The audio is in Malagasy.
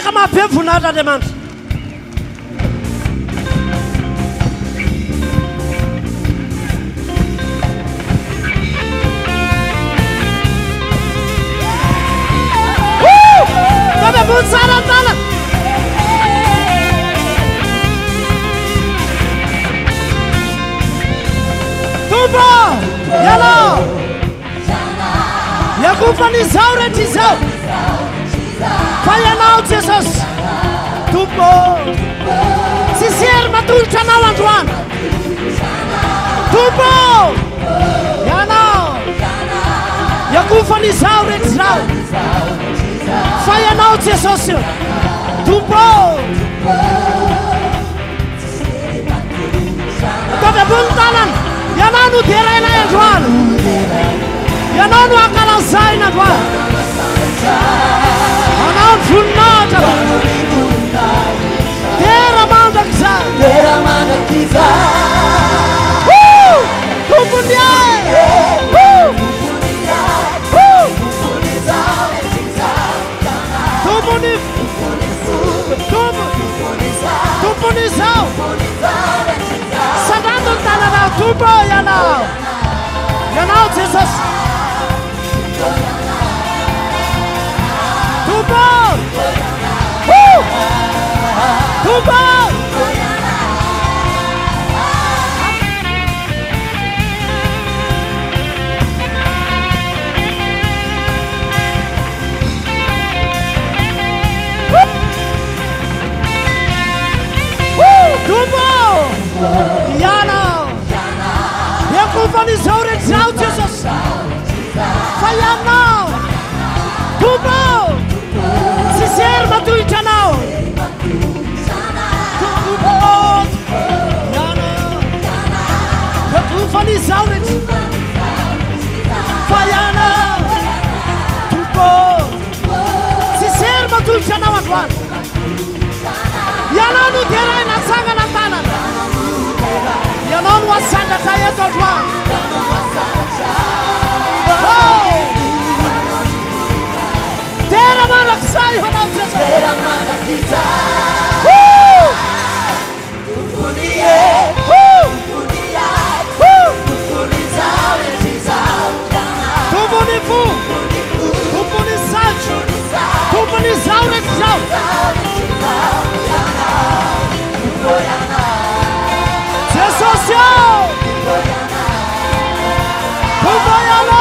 Teraka mampivonatra Andriamanitra. Tsara tala Tumbo Yala Yakufani Zaure Tizao Fayanao Jesus Tumbo Sisir Matul Chanau Antoan Tumbo Yana Yakufani Zaure Tizao Fayanao Jesus Tumbo Tapi buntalan Yananu Terena Antoan Yananu Akalan Zain Antoan Anan Funata Tera Manda Kiza Tumbunia Tumpunizao Sadando Tanana Tumbo Yanao Yanao Jesus Tumbo Tumbo Yana Yakufani Zaure Zao Jesus Fayana Tumbo Sisir Matu Chanao Tumbo Yana Yakufani Zaure Fayana Tumbo Sisir Matu Chanao Antoan Yana nu Tera na Sanga na Tana Yanon wasanda saya todwa. Tera malak saya honam Jesus. Tera malak kita. Tupunie. Tupunia. Tupuniza Jesus. Tupunifu. Tupunisaj. Tupuniza Jesus. Jesus, Kubayana